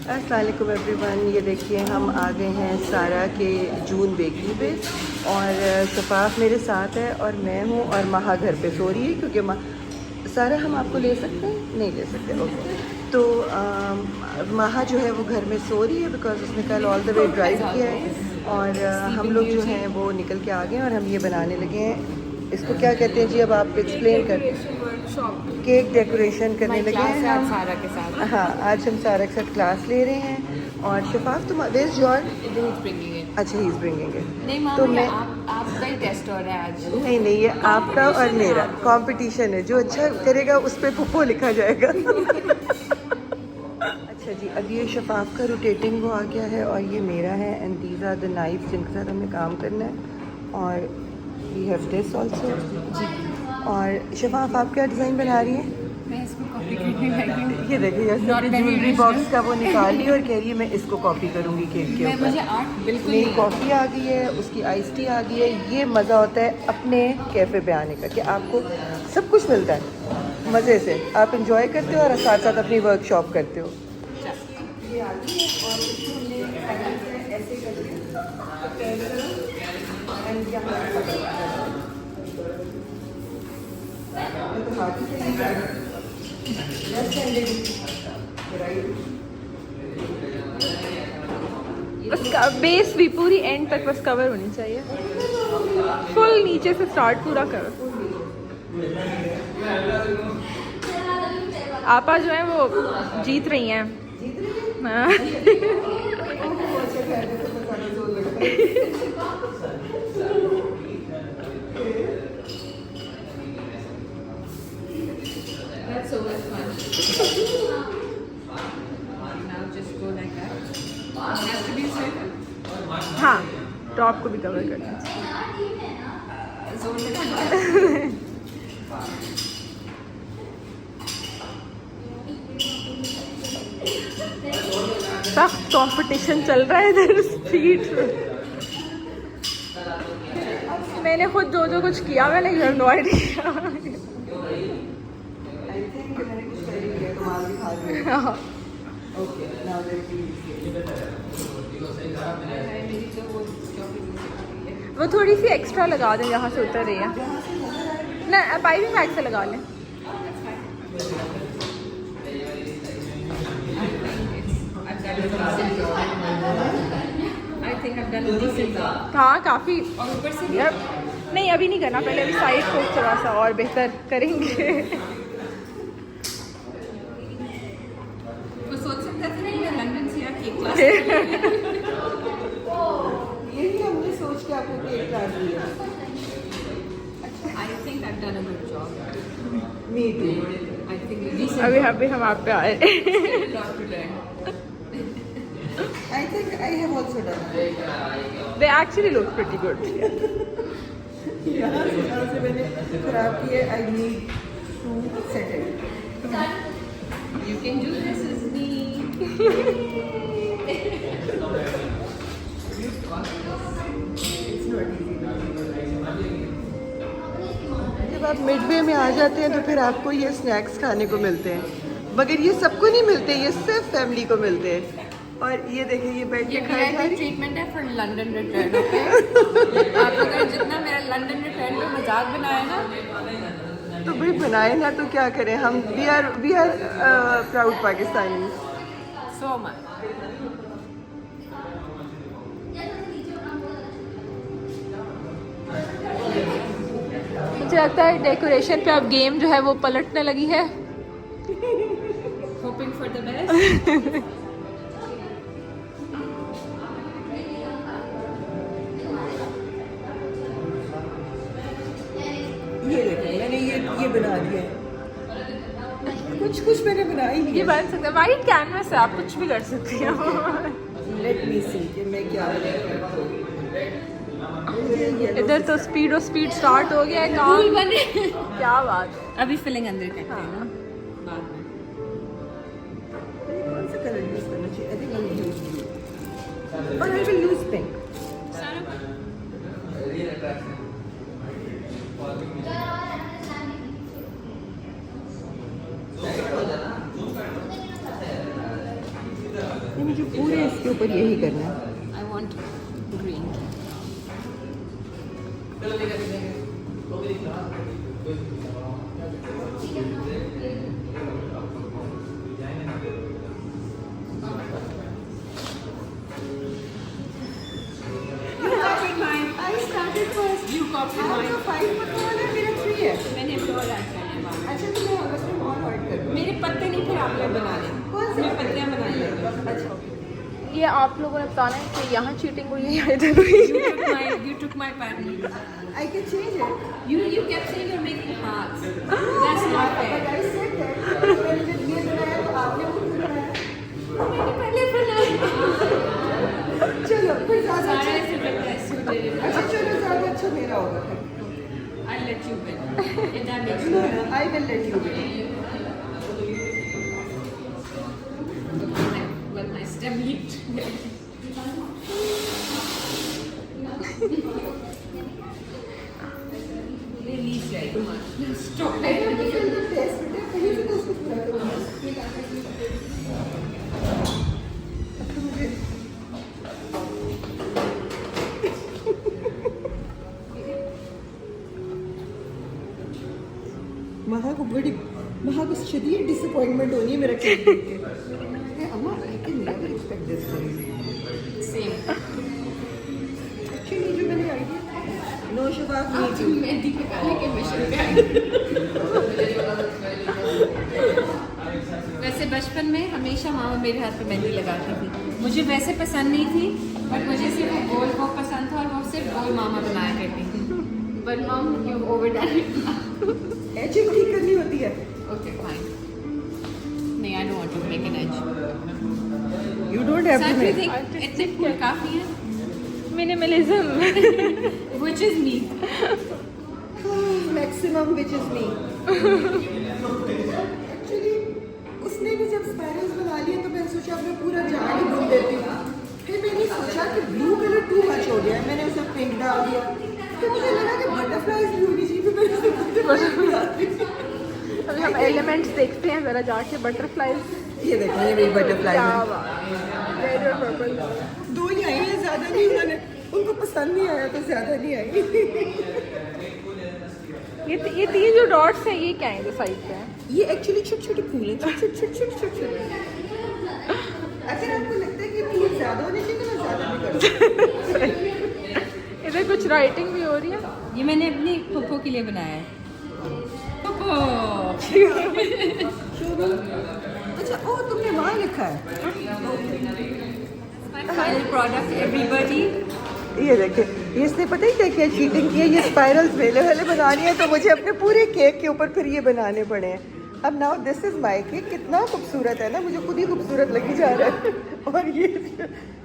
अस्सलाम वालेकुम एवरीवन। ये देखिए हम आ गए हैं सारा के जून बेकरी पे और शफाफ मेरे साथ है और मैं हूँ और महा घर पे सो रही है क्योंकि सारा हम आपको ले सकते हैं, नहीं ले सकते, ओके। तो महा जो है वो घर में सो रही है बिकॉज उसने कल ऑल द वे ड्राइव किया है और हम लोग जो हैं वो निकल के आ गए हैं और हम ये बनाने लगे हैं। इसको क्या कहते हैं जी, अब आप एक्सप्लेन कर। केक डेकोरेशन करने लगे हैं हम सारा के साथ। हाँ, आज हम सारा के साथ क्लास ले रहे हैं और शफाफ तुम वेयर जॉन। अच्छा, ही इज़ ब्रिंगिंग इट। नहीं तो मैं आपका ही टेस्ट हो रहा है आज। नहीं, ये आपका और मेरा कंपटीशन है। जो अच्छा करेगा उस पर पुप्पो लिखा जाएगा। अच्छा जी, अब ये शफाफ का रोटेटिंग वो आ गया है और ये मेरा है and these are the knife जिनके साथ हमें काम करना है। और वी हैव दिस ऑल्सो जी। और शफाफ आप क्या डिज़ाइन बना रही हैं? मैं इसको कॉपी करने लगी हूँ। ये देखिए ज्वेलरी बॉक्स का वो निकाल ली और कह रही है मैं इसको कॉपी करूँगी केक के ऊपर। मुझे आर्ट बिल्कुल मेरी नहीं कॉफ़ी आ गई है, उसकी आइस टी आ गई है। ये मज़ा होता है अपने कैफ़े पे आने का कि आपको सब कुछ मिलता है मज़े से, आप इंजॉय करते हो और साथ साथ अपनी वर्कशॉप करते हो। ये आ गई है और इसको हमने ऐसे करके एंड यहाँ तो हाथ से नहीं कर उसका बेस भी पूरी एंड तक बस कवर होनी चाहिए, फुल नीचे से स्टार्ट पूरा कवर। आपा जो है वो जीत रही हैं। हाँ। That's so much fun. Now just go like that. It has to be circle. हाँ, टॉप को भी कवर करना चाहिए। Zone में सख्त कंपटीशन चल रहा है इधर स्ट्रीट में। मैंने खुद जो कुछ किया मैंने घर नो आइडिया। वो थोड़ी सी एक्स्ट्रा लगा दें जहाँ से उतर रही है ना, पाइपिंग बैग से लगा लें। I think I've done a decent job. हाँ, काफ़ी। और ऊपर से यार नहीं, अभी नहीं करना, पहले अभी साइड को थोड़ा सा और बेहतर करेंगे। वो सोच सकता था ना मैं लंदन से यहाँ केक क्लास। यही हमने सोच के आपको केक क्लास दिया। I think I've done a good job. Me too. I think a decent अभी job. हम आप पे आए। Still a lot to learn. I think I have also done it. They actually look pretty good. यहाँ से जहाँ से मैंने खराब किए, I need to set it. You can do this as me. It's not easy. जब आप Midway में आ जाते हैं तो फिर आपको ये स्नैक्स खाने को मिलते हैं, मगर ये सबको नहीं मिलते, ये सिर्फ फैमिली को मिलते हैं। और ये देखिए ये बैठ के ये खाए जा VIP रही ट्रीटमेंट है फॉर लंदन रिटर्न, ओके? आप अगर जितना मेरा लंदन रिटर्न पे मजाक बनाया ना, तो भाई बनाए ना तो क्या करें हम। We are proud Pakistani. so much. मुझे लगता है डेकोरेशन पे अब गेम जो है वो पलटने लगी है। Hoping for the best. ये देखो मैंने ये बना दिया है, कुछ मैंने बना ही ये लिया। बन सकता है, वाइट कैनवस है, आप कुछ भी कर सकती हो। लेट मी सी कि मैं क्या इधर तो स्पीड स्टार्ट हो गया है फूल काम। बने। क्या बात है। अभी फिलिंग अंदर करते हैं हाँ। बाद में। कौन सा कलर यूज करना चाहिए? I think I will use blue और आई विल यूज पिंक। नहीं, मुझे पूरे इसके ऊपर यही करना है। I want green. I started first. You copied आपका mine. 5 पत्ता वाला है, मेरा 3 है। मैंने भी और ऐड करने वाला। अच्छा तो मैं आपस में और ऐड कर दूँ। मेरे पत्ते नहीं फिर आप लोग बना लें। कौन से मैं पत्तियाँ बना लेंगे। अच्छा ये आप लोगों ने बताना है कि यहाँ चीटिंग हुई है या इधर हुई है। You took my pattern. I can change it. You kept saying you're making hearts. That's not But fair. I said that मैंने जब ये बनाया तो आपने खुद बनाया। मैंने पहले बनाया। चलो फिर ज़्यादा सारे अच्छा। ऐसे लगता है suited. अच्छा चलो ज़्यादा अच्छा मेरा होगा फिर। I'll let you win. If that makes you No, happy. no, I will let you win. Well, my stem leaked. They leak very much. Stop I it. have to fill the test बेटा कहीं से तो उसको पूरा करूँगा। अब तो मुझे महा को शदीद डिसअपॉइंटमेंट होनी है मेरा केक देख के। अम्मा I can never expect this thing. Same. Actually जो मैंने आइडिया नो शबाब नहीं थी। मेहंदी पकाने के मिशन पे आई। वैसे बचपन में हमेशा मामा मेरे हाथ पे मेहंदी लगाती थी। मुझे वैसे पसंद नहीं थी, बट मुझे सिर्फ गोल वो पसंद था और वो सिर्फ गोल मामा बनाया करती थी। But mom you overdone it. Etching ठीक करनी होती है। Okay fine. नहीं, I don't want to make an edge. You don't have such to में मेक थिंक इतने फूल काफी है। Minimalism. Which is me. Maximum which is me. Actually उसने भी जब स्पाइरल्स बना लिए तो मैंने सोचा अब मैं पूरा जाल ही बुन देती हूँ। फिर मैंने सोचा कि ब्लू कलर टू मच हो गया, मैंने उसे पिंक डाल दिया। तो मुझे लगा कि बटरफ्लाइज भी होनी चाहिए, तो मैंने उसे butterflies बना दी। अभी हम एलिमेंट्स देखते हैं जरा जाके बटरफ्लाइज। ये देखिए ये मेरी बटरफ्लाई क्या है। बात। रेड और पर्पल। 2 ही आई हैं, ज़्यादा नहीं। उनको पसंद नहीं आया तो ज़्यादा नहीं आई। ये 3 जो डॉट्स हैं ये क्या है जो साइड पे हैं? ये एक्चुअली छोटे छोटे फूल हैं, छोटे। अगर आपको लगता है कि फूल ज़्यादा होने चाहिए तो मैं ज़्यादा भी कर सकती इधर कुछ राइटिंग भी हो रही है। ये मैंने अपनी पुप्पो के लिए बनाया है। पुप्पो। हूँ। अच्छा ओ तुमने वहाँ लिखा है। Final product everybody. ये देखिए, ये इसने पता ही क्या क्या चीटिंग की है। ये स्पाइरल्स वेले वाले बनानी है तो मुझे अपने पूरे केक के ऊपर फिर ये बनाने पड़े हैं। अब now this is my cake. कितना खूबसूरत है ना, मुझे खुद ही खूबसूरत लगी जा रहा है। और ये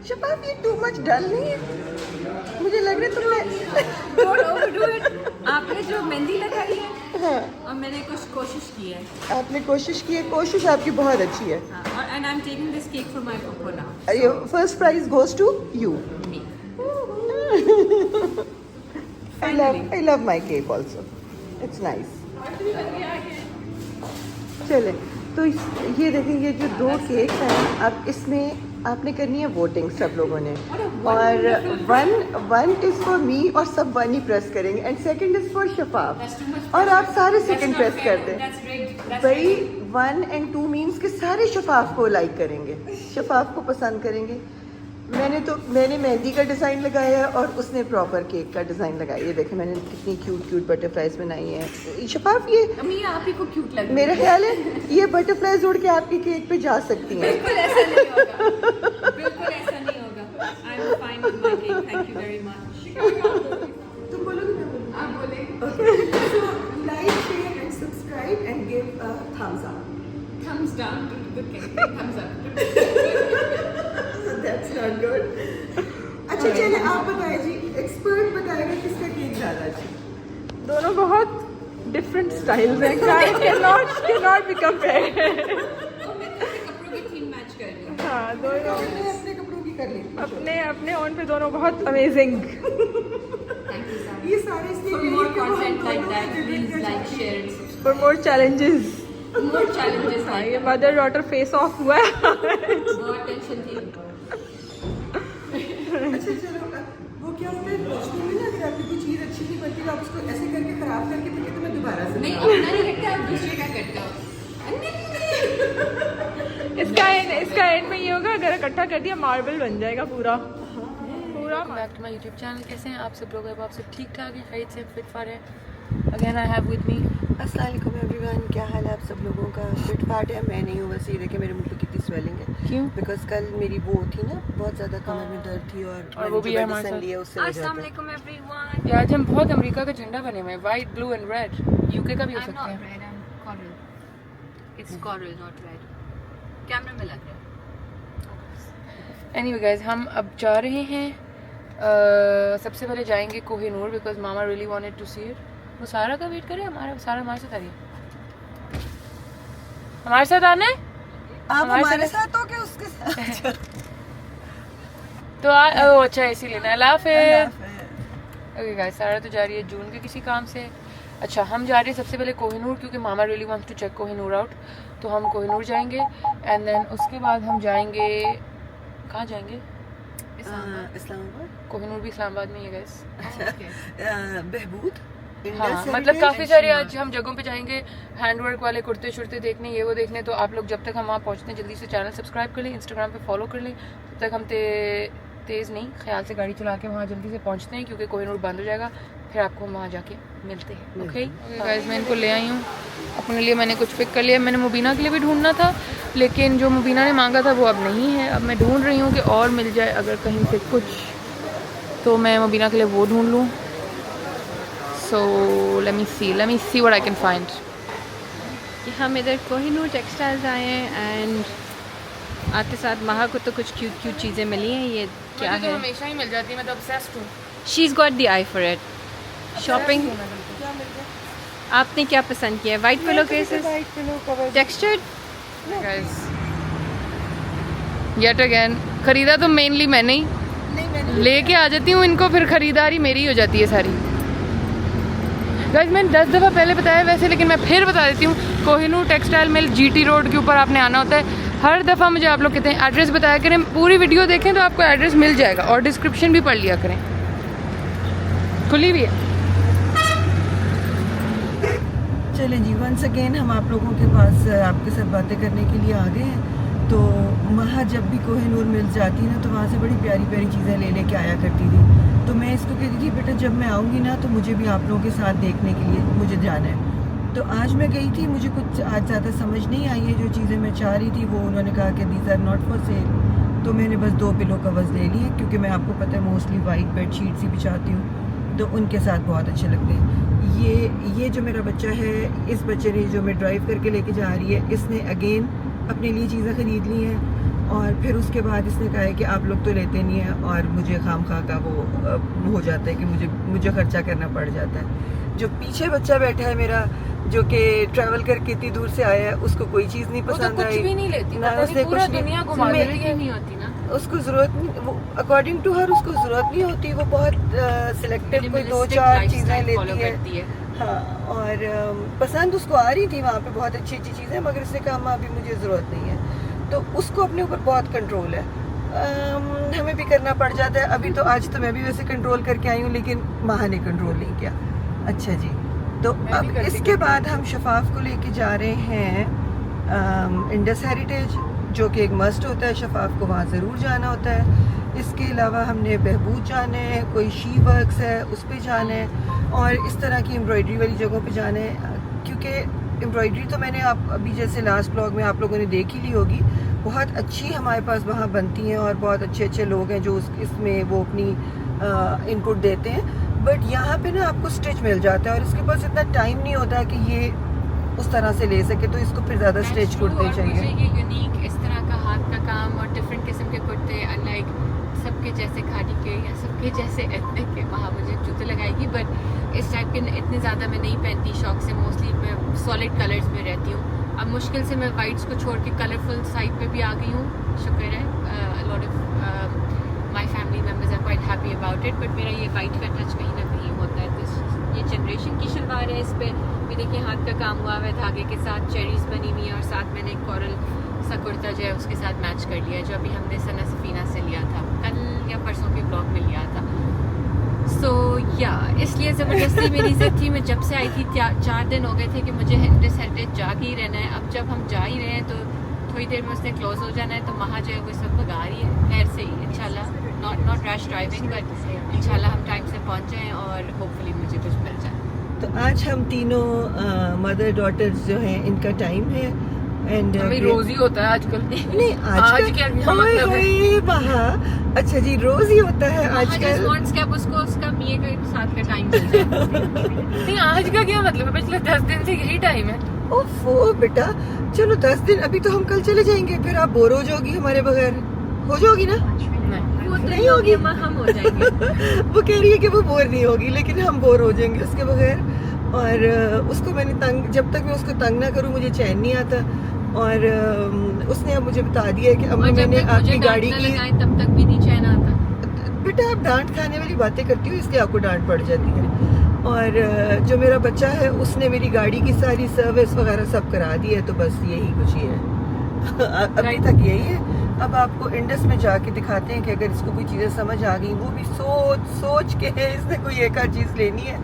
शबाब, ये टू मच डल नहीं है? मुझे लग रहा है तुमने Don't overdo it. आपने जो मेहंदी लगाई है हाँ, और मैंने कुछ कोशिश की है। आपने कोशिश की है। कोशिश आपकी बहुत अच्छी है। हाँ, और and I am taking this cake for my puppo now. ये first prize goes to you. Me. I love my cake also. It's nice. चले तो ये देखें, ये जो 2 केक हैं, अब इसमें आपने करनी है वोटिंग सब लोगों ने। और वन इज़ फॉर मी और सब 1 ही प्रेस करेंगे एंड सेकंड इज़ फॉर शफाफ और आप सारे सेकंड प्रेस कर दें। भाई 1 और 2 मीन्स के सारे शफाफ को लाइक करेंगे, शफाफ को पसंद करेंगे। मैंने मेहंदी का डिज़ाइन लगाया है और उसने प्रॉपर केक का डिज़ाइन लगाया। ये देखें मैंने कितनी क्यूट बटरफ्लाइज बनाई हैं। शफाफ ये अम्मी आप ही को क्यूट लग रही है। मेरा ख्याल है ये बटरफ्लाइज उड़ के आपके केक पे जा सकती हैं। बिल्कुल ऐसा नहीं होगा। बिल्कुल ऐसा नहीं होगा। I am fine with my cake. Thank you very much. तुम बोलोगे ना? बोलो। आप बोले। So like, share and subscribe and give a thumbs up. Thumbs down to the cake. Thumbs up. That's not good. अच्छा चलिए आप बताइए जी, एक्सपर्ट बताएगा किसका केक ज़्यादा अच्छा। दोनों बहुत डिफरेंट स्टाइल्स हैं। cannot be compared। कपड़ों की थीम मैच कर रही हूँ। हाँ दोनों मैं अपने कपड़ों की कर लेती हूँ। अपने ऑन पे दोनों बहुत amazing. Thank you so much. ये सारे इसलिए For more content like that, please like, share and subscribe. For more challenges more challenges हाँ, आए ये मदर डॉटर फेस ऑफ हुआ है। बहुत टेंशन थी। अच्छा चलो, वो क्या होता है रोशनी में ना, अगर आपकी कोई चीज़ अच्छी नहीं बनती तो आप उसको ऐसे करके खराब करके फिर कहते मैं दोबारा से नहीं बनाऊं। अपना नहीं करते, आप दूसरे का करते हो। इसका एंड में ये होगा, अगर इकट्ठा कर दिया मार्बल बन जाएगा पूरा पूरा। Back to my YouTube channel. कैसे हैं आप सब लोग? अब आप सब ठीक ठाक हैं, खैरियत से फिट फार हैं। Again I have with me अस्सलाम वालेकुम एवरीवन, क्या हाल है आप सब लोगों का? फिट फाट है, मैं नहीं हूँ, बस ये देखिए मेरे मुंह पे कितनी स्वेलिंग है। क्यों? बिकॉज कल मेरी वो थी ना, बहुत ज़्यादा कमर में दर्द थी और वो भी है हमारे साथ। लिया उससे वजह से। अस्सलामुअलैकुम एवरीवन। आज हम बहुत अमेरिका का झंडा बने हुए हैं, white blue and red. UK का भी हो I'm सकता not है। red, I'm coral. It's coral, not red. Camera में लग रहा है। एनीवे गाइस, हम अब जा रहे हैं। सबसे पहले जाएंगे Kohinoor because mama really wanted to see it. वो सारा का वेट करे, सारा हमारे साथ आ रही है। हमारे साथ आना है आप हमारे हमारे साथ- साथ हो के उसके साथ? तो अच्छा इसी लेना है। लाफ ओके गाइस, सारा तो जा रही है जून के किसी काम से। अच्छा, हम जा रहे हैं सबसे पहले कोहिनूर क्योंकि mama really wants to check Kohinoor out. तो हम कोहिनूर जाएंगे एंड देन उसके बाद हम जाएंगे, कहाँ जाएंगे? इस्लामाबाद, कोहिनूर भी इस्लामाबाद में ही है गाइस। बहबूद, हाँ, मतलब काफ़ी सारे आज हम जगहों पे जाएंगे, हैंडवर्क वाले कुर्ते शुर्ते देखने, ये वो देखने। तो आप लोग जब तक हम वहाँ पहुँचते हैं जल्दी से चैनल सब्सक्राइब कर लें, इंस्टाग्राम पे फॉलो कर लें। तब तक हम तेज़ नहीं, ख्याल से गाड़ी चला के वहाँ जल्दी से पहुँचते हैं क्योंकि कोहिनूर बंद हो जाएगा। फिर आपको हम वहाँ जाके मिलते हैं। ओके गाइस, मैं इनको ले आई हूँ अपने लिए। मैंने कुछ पिक कर लिया। मैंने मुबीना के लिए भी ढूंढना था लेकिन जो मुबीना ने मांगा था वो अब नहीं है। अब मैं ढूंढ रही हूँ कि और मिल जाए अगर कहीं से कुछ, तो मैं मुबीना के लिए वो ढूंढ लूँ। So let me see what I can find. हम इधर कोहिनूर टेक्सटाइल्स आए हैं एंड आते साथ महा को तो कुछ क्यूट क्यूट चीज़ें मिली हैं। ये क्या मुझे तो है? हमेशा ही मिल जाती है, मैं तो obsessed हूँ। She is got the I for it. Shopping आपने क्या पसंद किया? White pillow cases, textured. Guys, yet again खरीदा तो मेनली मैंने ही, लेके आ जाती हूँ इनको, फिर खरीदारी मेरी हो जाती है सारी। गाइस, मैंने 10 दफ़ा पहले बताया वैसे, लेकिन मैं फिर बता देती हूँ। Kohinoor textile mill GT road के ऊपर आपने आना होता है। हर दफ़ा मुझे आप लोग कहते हैं एड्रेस बताया करें, पूरी वीडियो देखें तो आपको एड्रेस मिल जाएगा और डिस्क्रिप्शन भी पढ़ लिया करें, खुली हुई है। चलें जी, वंस अगेन हम आप लोगों के पास आपके साथ बातें करने के लिए आ गए हैं। तो वहाँ जब भी कोहिनूर मिल जाती ना तो वहाँ से बड़ी प्यारी प्यारी चीज़ें ले लेके आया करती थी। तो मैं इसको कहती थी बेटा जब मैं आऊँगी ना तो मुझे भी आप लोगों के साथ देखने के लिए मुझे जाना है। तो आज मैं गई थी, मुझे कुछ आज ज़्यादा समझ नहीं आई है। जो चीज़ें मैं चाह रही थी वो उन्होंने कहा कि these are not for sale. तो मैंने बस 2 पिलो कवर्स ले लिए क्योंकि मैं आपको पता है मोस्टली वाइट बेड शीट्स ही बिछाती हूँ, तो उनके साथ बहुत अच्छे लगते हैं। ये जो मेरा बच्चा है, इस बच्चे ने जो मैं ड्राइव करके लेके जा रही है, इसने अगेन अपने लिए चीज़ें ख़रीद ली हैं और फिर उसके बाद इसने कहा है कि आप लोग तो लेते नहीं हैं और मुझे खाम खा का वो हो जाता है कि मुझे खर्चा करना पड़ जाता है। जो पीछे बच्चा बैठा है मेरा, जो कि ट्रैवल करके इतनी दूर से आया है, उसको कोई चीज़ नहीं पसंद आई, कुछ भी नहीं लेती ना उसने कुछ दुनिया घुमा देती है। नहीं होती ना, उसको ज़रूरत नहीं, वो अकॉर्डिंग टू हर उसको ज़रूरत नहीं होती। वो बहुत सिलेक्टिव कोई 2-4 चीज़ें लेती है। हाँ, और पसंद उसको आ रही थी वहाँ पे बहुत अच्छी अच्छी चीज़ें, मगर उसने कहा अम्मा अभी मुझे ज़रूरत नहीं है। तो उसको अपने ऊपर बहुत कंट्रोल है, हमें भी करना पड़ जाता है। अभी तो आज तो मैं भी वैसे कंट्रोल करके आई हूँ लेकिन माह ने कंट्रोल नहीं किया। अच्छा जी, तो अब इसके बाद हम शफाफ को लेके जा रहे हैं इंडस हेरिटेज, जो कि एक मस्ट होता है, शफाफ को वहाँ ज़रूर जाना होता है। इसके अलावा हमने बहबूद जाना है, कोई शी वर्क्स है उस पर जाना है और इस तरह की एम्ब्रॉयडरी वाली जगहों पे जाना है। क्योंकि एम्ब्रॉयडरी तो मैंने आप अभी जैसे लास्ट ब्लॉग में आप लोगों ने देख ही ली होगी, बहुत अच्छी हमारे पास वहाँ बनती हैं और बहुत अच्छे अच्छे लोग हैं जो इसमें वो अपनी इनपुट देते हैं। बट यहाँ पे ना आपको स्टिच मिल जाता है और इसके पास इतना टाइम नहीं होता कि ये उस तरह से ले सके, तो इसको फिर ज़्यादा स्टिच कुर्ते चाहिए। ये यूनिक इस तरह का हाथ का काम और डिफरेंट किस्म के कुर्ते, अनलाइक सबके जैसे खादी के या सबके जैसे एथनिक के, वहाँ मुझे जूते लगाएगी बट इस टाइप के इतने ज़्यादा मैं नहीं पहनती शौक से। मोस्टली मैं सॉलिड कलर्स में रहती हूँ। अब मुश्किल से मैं वाइट्स को छोड़ के कलरफुल साइड पे भी आ गई हूँ, शुक्र है। Lot of my family members are quite happy about it, but मेरा ये वाइट का टच कहीं ना कहीं होता है। तो ये जनरेशन की शलवार है। इस पे भी देखिए हाथ का काम हुआ हुआ है धागे के साथ, चेरीज बनी हुई है और साथ मैंने एक कॉरल सा कुर्ता जो है उसके साथ मैच कर लिया है, जो अभी हमने सना सफीना से लिया था, कल या परसों के ब्लॉग में लिया था। सो या इसलिए ज़बरदस्ती मेरी ज़िद थी। मैं जब से आई थी 4 दिन हो गए थे कि मुझे हेरिटेज जा के ही रहना है। अब जब हम जा ही रहे हैं तो थोड़ी देर में उसने क्लोज हो जाना है, तो वहाँ जो है वो सब भगा रही है खैर से ही इंशाल्लाह। नॉट रैश ड्राइविंग बट इंशाल्लाह हम टाइम से पहुँच जाएँ और होपफुली मुझे कुछ मिल जाए। तो आज हम तीनों मदर डॉटर्स जो हैं इनका टाइम है एंड हमें रोज ही होता है आजकल। नहीं आज क्या मतलब है? वहाँ अच्छा जी रोज ही होता है आजकल। उसको उसका बीए के साथ का टाइम मिल जाए। नहीं आज का क्या मतलब है, पिछले 10 दिन से यही टाइम है। ओफो बेटा चलो 10 दिन, अभी तो हम कल चले जाएंगे, फिर आप बोर हो जाओगी हमारे बगैर, हो जाओगी ना? वो तो नहीं होगी, हम हो जाएंगे। वो कह रही है कि वो बोर नहीं होगी, लेकिन हम बोर हो जाएंगे उसके बगैर। और उसको मैंने तंग, जब तक मैं उसको तंग ना करूं मुझे चैन नहीं आता। और उसने अब मुझे बता दिया है कि अम्मा मैंने आपकी गाड़ी की, तब तक भी नहीं चैन आता। बेटा आप डांट खाने वाली बातें करती हो इसलिए आपको डांट पड़ जाती है। और जो मेरा बच्चा है उसने मेरी गाड़ी की सारी सर्विस वगैरह सब करा दी है, तो बस यही कुछ ही है। अभी तक यही है। अब आपको इंडस में जाके दिखाते हैं कि अगर इसको कोई चीज़ें समझ आ गई, वो भी सोच के इसने कोई एक आध चीज़ लेनी है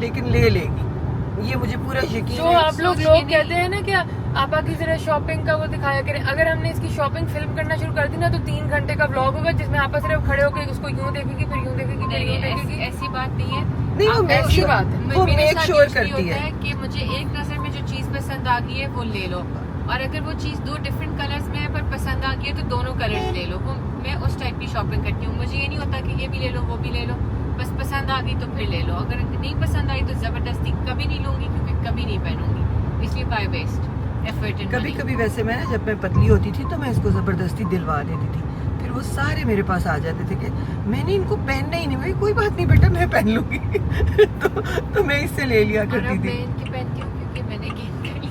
लेकिन ले लेगी, ये मुझे पूरा यकीन जो है। आप लोग कहते हैं ना कि आप की जरा शॉपिंग का वो दिखाया करें। अगर हमने इसकी शॉपिंग फिल्म करना शुरू कर दी ना तो 3 घंटे का व्लॉग होगा जिसमें आप सिर्फ खड़े होकर उसको यूं देखेगी फिर यूं देखेगी फिर यूं देखेगी। ऐसी बात नहीं है। नहीं वो मेक ऐसी बात है, वो मेरे मेक साथ श्योर यूजुअली करती होता है कि मुझे एक नजर में जो चीज पसंद आ गई है वो ले लो, और अगर वो चीज 2 डिफरेंट कलर्स में है पर पसंद आ गई है तो दोनों कलर्स ले लो। वो मैं उस टाइप की शॉपिंग करती हूँ। मुझे ये नहीं होता कि ये भी ले लो वो भी ले लो, बस पसंद आ गई तो फिर ले लो। अगर नहीं पसंद आई तो जबरदस्ती कभी नहीं लूंगी, क्योंकि कभी नहीं पहनूंगी, इसलिए बाय वेस्ट एफर्ट इन कभी कभी वैसे मैं जब मैं पतली होती थी तो मैं इसको जबरदस्ती दिलवा देती थी, फिर वो सारे मेरे पास आ जाते थे कि मैंने इनको पहनना ही नहीं। भाई कोई बात नहीं बेटा मैं पहन लूंगी। तो मैं इससे ले लिया करती थी। मैं इनकी पहनती हूँ क्योंकि मैंने गेन कर लिया।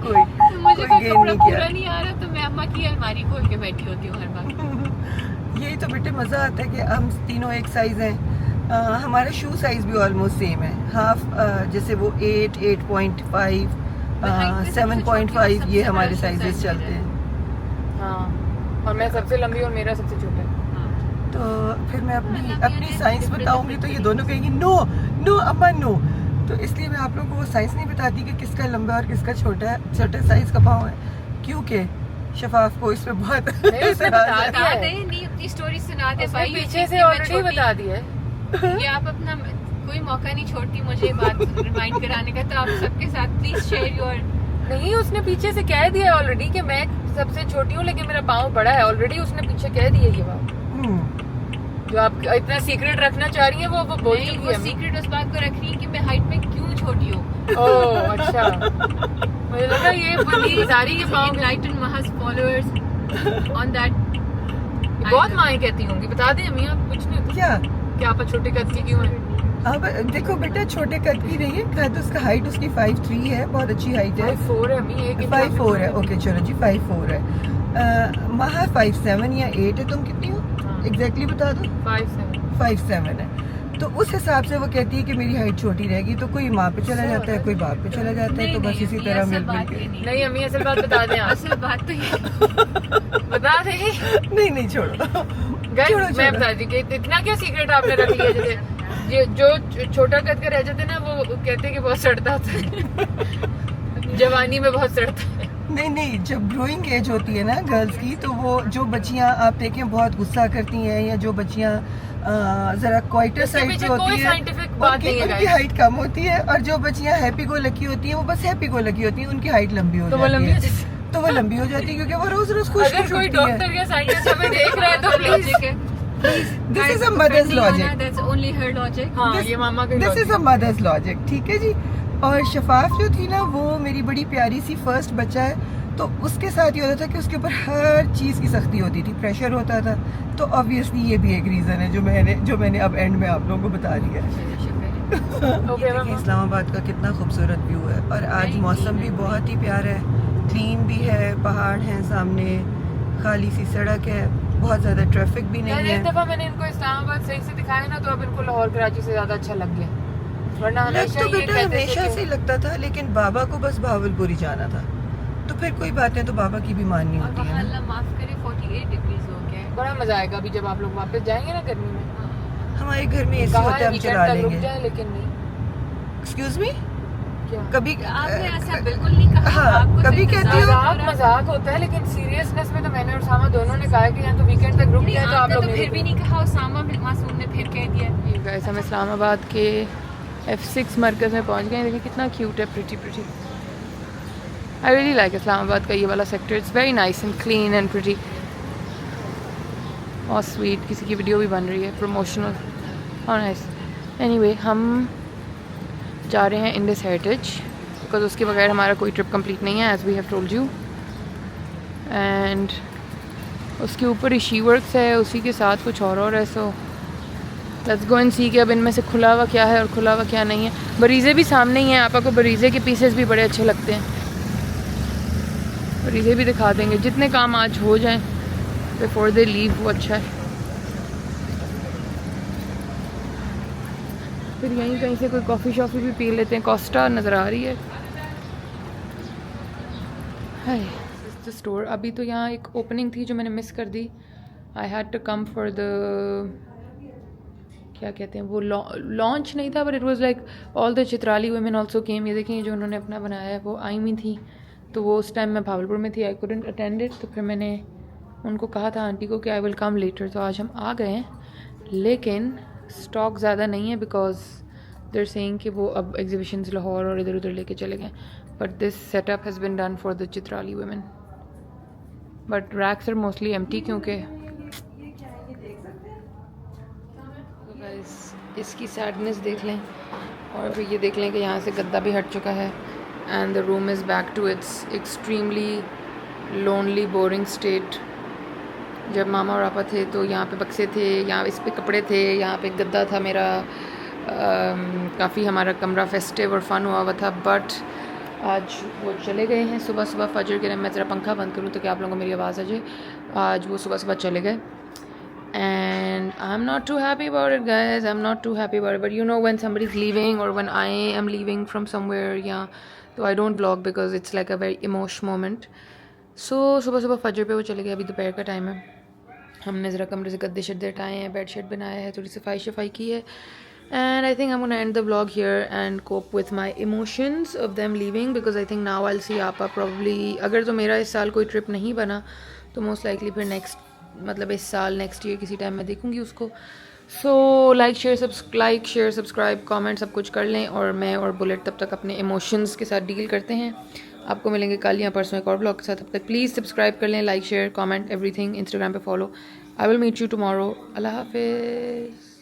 कोई मुझे कोई गेन कपड़ा नहीं पूरा किया। नहीं आ रहा तो मैं अम्मा की अलमारी खोल के बैठी होती हूँ हर बार। यही तो बेटे मजा आता है कि हम तीनों एक साइज हैं। हमारा शू साइज भी ऑलमोस्ट सेम है, हाफ जैसे वो 8, 8.5, 7.5 ये हमारे साइजेस चलते हैं। हाँ और मैं सबसे लंबी और मेरा सबसे छोटा है। तो फिर मैं अपनी साइंस बताऊंगी तो ये दोनों कहेंगी नो अम्मा नो। तो इसलिए मैं आप लोगों को वो साइंस नहीं बताती कि किसका लंबा और किसका छोटा है, छोटे साइज का पाँव है, क्योंकि शफाफ को इसमें बहुत उसने बता दिया है। नहीं अपनी स्टोरी सुना दे उसने भाई, पीछे से ऑलरेडी बता दिया है। ये आप अपना कोई मौका नहीं छोड़ती मुझे बात रिमाइंड कराने का, तो आप सबके साथ प्लीज शेयर योर। नहीं उसने पीछे से कह दिया है ऑलरेडी कि मैं सबसे छोटी हूँ लेकिन मेरा पाँव बड़ा है। ऑलरेडी उसने पीछे कह दिया ये बात। जो आप इतना सीक्रेट रखना चाह रही हैं वो बोल नहीं, चुकी वो है। सीक्रेट उस बात को रख रही है कि मैं हाइट में क्यों छोटी हूँ। ओह अच्छा मुझे लगा ये बड़ी सारी के पाँव enlighten Maha's followers on that। बहुत माएँ कहती होंगी, बता दें अम्मी आप कुछ नहीं क्या क्या आप छोटे कद की क्यों है? अब देखो बेटा छोटे कद की नहीं है, कद उसका हाइट उसकी 5'3" है, बहुत अच्छी हाइट है। 5'4" है अम्मी, एक 5'4" है, ओके चलो जी 5'4" है। महा 5'7" या 8" है। तुम कितनी हो एग्जैक्टली बता दो। 5'7" है। तो उस हिसाब से वो कहती है कि मेरी हाइट छोटी रहेगी, तो कोई माँ पे चला जाता है कोई बाप पे चला जाता है, तो बस इसी तरह मिल मिल के। नहीं अम्मी असल बात बता दें आप। असल बात तो ये बता दें नहीं छोड़ो गाइस छोड़ो, मैं छोड़ो। बता दी कि इतना क्या सीक्रेट आपने रख लिया। जैसे जो छोटा कद का रह जाते हैं ना वो कहते हैं कि बहुत सड़ता होता है, जवानी में बहुत सड़ता है। नहीं जब ग्रोइंग एज होती है ना गर्ल्स की, तो वो जो बच्चियां आप देखें बहुत गुस्सा करती हैं, या जो बच्चियां जरा क्वाइटर साइड पीछे की होती कोई है scientific बात नहीं है उनकी guys। हाइट कम होती है, और जो बच्चियां हैप्पी गो लकी होती हैं वो बस हैप्पी गो लकी होती हैं, उनकी हाइट लंबी हो तो वो जाती लंबी है। हो जाती तो वो लंबी हो जाती है क्योंकि वो रोज रोज खुश अगर कोई डॉक्टर या साइंटिस्ट हमें देख रहा है तो please this is a mother's logic. That's only her logic। हाँ ये मामा के this is a mother's logic, ठीक है जी। और शफाफ जो थी ना वो मेरी बड़ी प्यारी सी फर्स्ट बच्चा है, तो उसके साथ ये होता था कि उसके ऊपर हर चीज़ की सख्ती होती थी, प्रेशर होता था। तो ऑब्वियसली ये भी एक रीज़न है जो मैंने अब एंड में आप लोगों को बता दिया है। ओके देखिए इस्लामाबाद का कितना खूबसूरत व्यू है, और आज मौसम भी बहुत ही प्यारा है, क्लीन भी है, पहाड़ हैं सामने, खाली सी सड़क है, बहुत ज़्यादा ट्रैफिक भी नहीं एक है। दफा मैंने इनको इस्लामाबाद सही से दिखाया ना तो अब इनको लाहौर कराची से ज्यादा अच्छा लग गया। वरना लग हमेशा तो ये बेटा कहते थे हमेशा कि- से लगता था, लेकिन बाबा को बस भावलपुरी जाना था, तो फिर कोई बात नहीं, तो बाबा की भी माननी और होती वहाँ है ना। अल्लाह माफ़ करे 48 डिग्रीज हो गया है। बड़ा मजा आएगा अभी जब आप लोग वापस जाएंगे ना गर्मी में। हमारे घर में एसी कहा होता है, हम वीकेंड चला तक रुक लेंगे। जाए, लेकिन नहीं। एक्सक्यूज मी, क्या कभी आपने ऐसा बिल्कुल नहीं कहा। हाँ, आपको तो कभी इंतजार कहती हो- हो मजाक रहा- मजाक होता है, लेकिन सीरियसनेस में तो मैंने और सामा दोनों ने कहा कि या तो वीकेंड तक रुक नहीं, जाए तो आप आपने लोग तो फिर भी नहीं कहा, उसामा बिन मासूम ने फिर कह दिया। गाइस हम इस्लामाबाद के F6 मरकज़ में पहुंच गए हैं। देखिए कितना क्यूट है, pretty pretty. I really like Islamabad का ये वाला sector, it's very nice and clean and pretty और स्वीट। किसी की वीडियो भी बन रही है प्रमोशनल और नाइस। एनीवे हम जा रहे हैं इंडस हेरिटेज बिकॉज उसके बगैर हमारा कोई ट्रिप कंप्लीट नहीं है, as we have told you. And उसके ऊपर ही शी वर्क्स है, उसी के साथ कुछ और है। सो लेट्स गो एंड सी कि अब इनमें से खुला हुआ क्या है और खुला हुआ क्या नहीं है। बरीज़े भी सामने ही हैं, आपा को बरीज़े के पीसेस भी बड़े अच्छे लगते हैं, बरीज़े भी दिखा देंगे। जितने काम आज हो जाएं बिफोर दे लीव वो अच्छा है। फिर यहीं कहीं से कोई कॉफ़ी शॉफ़ी भी पी लेते हैं। कोस्टा नज़र आ रही है। हाय स्टोर। अभी तो यहाँ एक ओपनिंग थी जो मैंने मिस कर दी। I had to come for the क्या कहते हैं वो लॉन्च नहीं था, but it was like all the Chitrali women also came. ये देखें जो उन्होंने अपना बनाया है वो आई हुई थी, तो वो उस टाइम मैं भावलपुर में थी, आई कुडंट अटेंड इट। तो फिर मैंने उनको कहा था आंटी को कि आई विल कम लेटर। तो आज हम आ गए हैं, लेकिन स्टॉक ज़्यादा नहीं है बिकॉज देयर सेइंग कि वो अब एग्जीबिशंस लाहौर और इधर उधर लेके चले गए। But this setup has been done for the Chitrali women, but racks are mostly empty क्योंकि इसकी सैडनेस देख लें और फिर ये देख लें कि यहाँ से गद्दा भी हट चुका है and the room is back to its extremely lonely boring state. जब मामा और पापा थे तो यहाँ पे बक्से थे, यहाँ इस पे कपड़े थे, यहाँ पे गद्दा था मेरा। काफ़ी हमारा कमरा फेस्टिव और फन हुआ था, बट आज वो चले गए हैं सुबह सुबह फजर के टाइम। मैं ज़रा पंखा बंद करूँ तो कि आप लोगों को मेरी आवाज़ आ जाए। आज वो सुबह सुबह चले गए and I'm not too happy about it guys, I'm not too happy about it, but you know when somebody's leaving or when I am leaving from somewhere, yeah, so I don't vlog because it's like a very emotional moment. So सुबह सुबह फजर पे वो चले गए। अभी दोपहर का टाइम है, हमने ज़रा कमरे से गद्दे शद्दे हटाए हैं, बेड शीट बनाया है, थोड़ी सफाई शफाई की है, and I think I'm gonna end the vlog here and cope with my emotions of them leaving because I think now I'll see आपा probably। अगर तो मेरा इस साल कोई ट्रिप नहीं बना तो मोस्ट लाइकली फिर नेक्स्ट मतलब इस साल नेक्स्ट ईयर किसी टाइम मैं देखूंगी उसको। So like share subscribe comment सब कुछ कर लें, और मैं और बुलेट तब तक अपने इमोशंस के साथ डील करते हैं। आपको मिलेंगे कल या परसों एक और ब्लॉग के साथ। तब तक प्लीज़ सब्सक्राइब कर लें, like share comment everything. Instagram पे follow. I will meet you tomorrow. अल्लाह हाफिज़।